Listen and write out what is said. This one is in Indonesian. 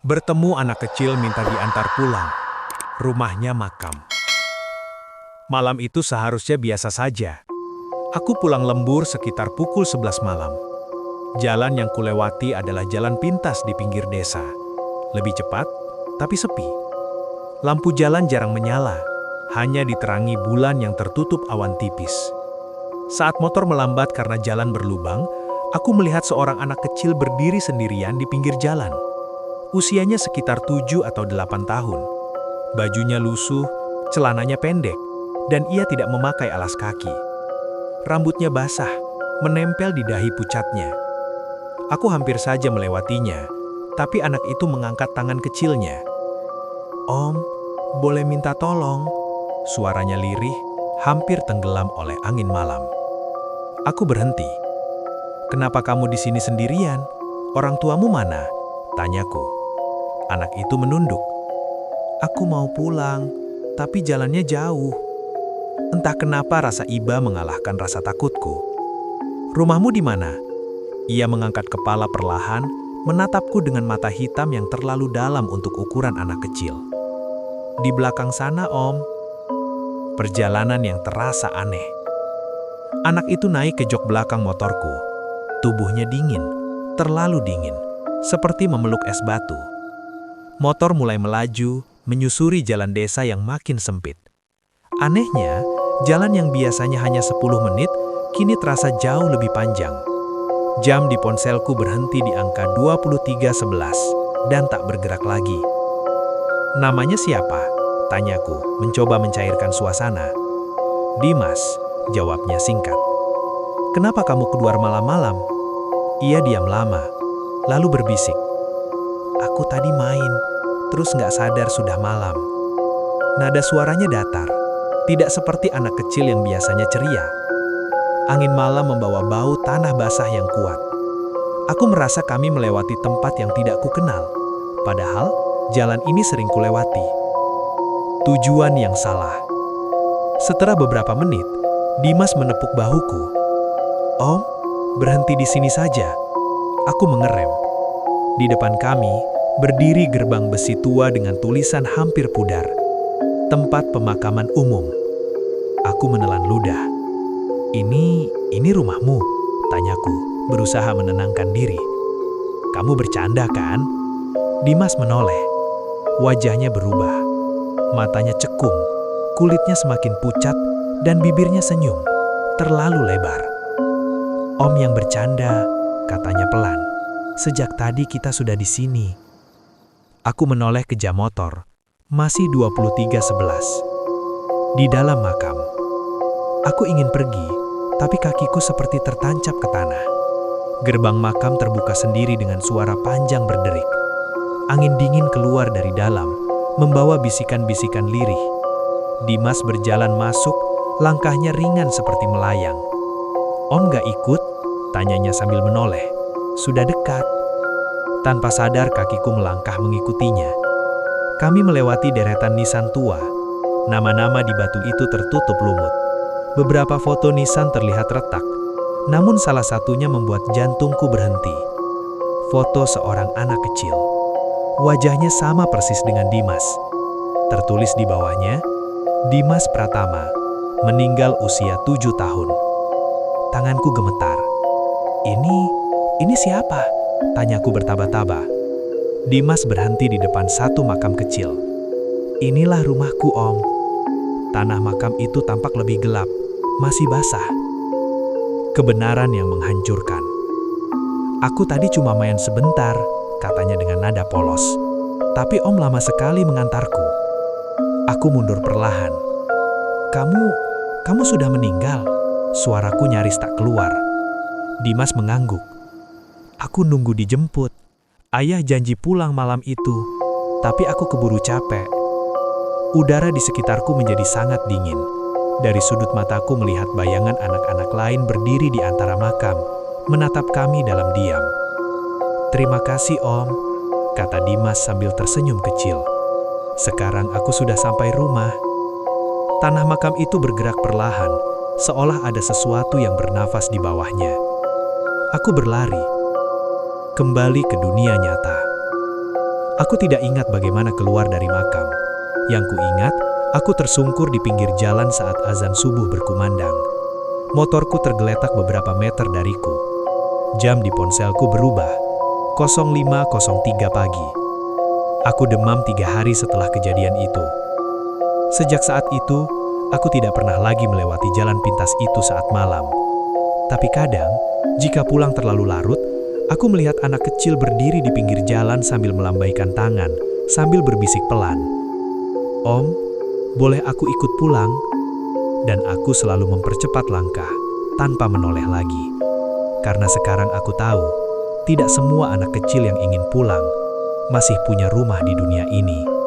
Bertemu anak kecil minta diantar pulang. Rumahnya makam. Malam itu seharusnya biasa saja. Aku pulang lembur sekitar pukul 11 malam. Jalan yang kulewati adalah jalan pintas di pinggir desa. Lebih cepat, tapi sepi. Lampu jalan jarang menyala, hanya diterangi bulan yang tertutup awan tipis. Saat motor melambat karena jalan berlubang, aku melihat seorang anak kecil berdiri sendirian di pinggir jalan. Usianya sekitar 7 atau 8 tahun. Bajunya lusuh, celananya pendek, dan ia tidak memakai alas kaki. Rambutnya basah, menempel di dahi pucatnya. Aku hampir saja melewatinya, tapi anak itu mengangkat tangan kecilnya. "Om, boleh minta tolong?" Suaranya lirih, hampir tenggelam oleh angin malam. Aku berhenti. "Kenapa kamu di sini sendirian? Orang tuamu mana?" Tanyaku. Anak itu menunduk. "Aku mau pulang, tapi jalannya jauh." Entah kenapa rasa iba mengalahkan rasa takutku. "Rumahmu di mana?" Ia mengangkat kepala perlahan, menatapku dengan mata hitam yang terlalu dalam untuk ukuran anak kecil. "Di belakang sana, Om." Perjalanan yang terasa aneh. Anak itu naik ke jok belakang motorku. Tubuhnya dingin, terlalu dingin, seperti memeluk es batu. Motor mulai melaju, menyusuri jalan desa yang makin sempit. Anehnya, jalan yang biasanya hanya 10 menit, kini terasa jauh lebih panjang. Jam di ponselku berhenti di angka 23.11 dan tak bergerak lagi. "Namanya siapa?" Tanyaku, mencoba mencairkan suasana. "Dimas," jawabnya singkat. "Kenapa kamu keluar malam-malam?" Ia diam lama, lalu berbisik. "Aku tadi main, terus nggak sadar sudah malam." Nada suaranya datar, tidak seperti anak kecil yang biasanya ceria. Angin malam membawa bau tanah basah yang kuat. Aku merasa kami melewati tempat yang tidak kukenal, padahal jalan ini sering kulewati. Tujuan yang salah. Setelah beberapa menit, Dimas menepuk bahuku. "Om, berhenti di sini saja." Aku mengerem. Di depan kami, berdiri gerbang besi tua dengan tulisan hampir pudar. "Tempat pemakaman umum." Aku menelan ludah. Ini rumahmu?" Tanyaku, berusaha menenangkan diri. "Kamu bercanda kan?" Dimas menoleh. Wajahnya berubah. Matanya cekung, kulitnya semakin pucat, dan bibirnya senyum, terlalu lebar. "Om yang bercanda," katanya pelan. "Sejak tadi kita sudah di sini." Aku menoleh ke jam motor. Masih 23.11. Di dalam makam. Aku ingin pergi, tapi kakiku seperti tertancap ke tanah. Gerbang makam terbuka sendiri dengan suara panjang berderik. Angin dingin keluar dari dalam, membawa bisikan-bisikan lirih. Dimas berjalan masuk, langkahnya ringan seperti melayang. "Om gak ikut?" tanyanya sambil menoleh. "Sudah dekat." Tanpa sadar kakiku melangkah mengikutinya. Kami melewati deretan nisan tua. Nama-nama di batu itu tertutup lumut. Beberapa foto nisan terlihat retak, namun salah satunya membuat jantungku berhenti. Foto seorang anak kecil. Wajahnya sama persis dengan Dimas. Tertulis di bawahnya, "Dimas Pratama, meninggal usia 7 tahun. Tanganku gemetar. Ini siapa?" Tanyaku bertaba-taba. Dimas berhenti di depan satu makam kecil. "Inilah rumahku, Om." Tanah makam itu tampak lebih gelap, masih basah. Kebenaran yang menghancurkan. "Aku tadi cuma main sebentar," katanya dengan nada polos. "Tapi Om lama sekali mengantarku." Aku mundur perlahan. Kamu sudah meninggal?" Suaraku nyaris tak keluar. Dimas mengangguk. "Aku nunggu dijemput. Ayah janji pulang malam itu, tapi aku keburu capek." Udara di sekitarku menjadi sangat dingin. Dari sudut mataku melihat bayangan anak-anak lain berdiri di antara makam, menatap kami dalam diam. "Terima kasih, Om," kata Dimas sambil tersenyum kecil. "Sekarang aku sudah sampai rumah." Tanah makam itu bergerak perlahan, seolah ada sesuatu yang bernafas di bawahnya. Aku berlari kembali ke dunia nyata. Aku tidak ingat bagaimana keluar dari makam. Yang kuingat, aku tersungkur di pinggir jalan saat azan subuh berkumandang. Motorku tergeletak beberapa meter dariku. Jam di ponselku berubah. 05.03 pagi. Aku demam 3 hari setelah kejadian itu. Sejak saat itu, aku tidak pernah lagi melewati jalan pintas itu saat malam. Tapi kadang, jika pulang terlalu larut, aku melihat anak kecil berdiri di pinggir jalan sambil melambaikan tangan, sambil berbisik pelan. "Om, boleh aku ikut pulang?" Dan aku selalu mempercepat langkah, tanpa menoleh lagi. Karena sekarang aku tahu, tidak semua anak kecil yang ingin pulang masih punya rumah di dunia ini.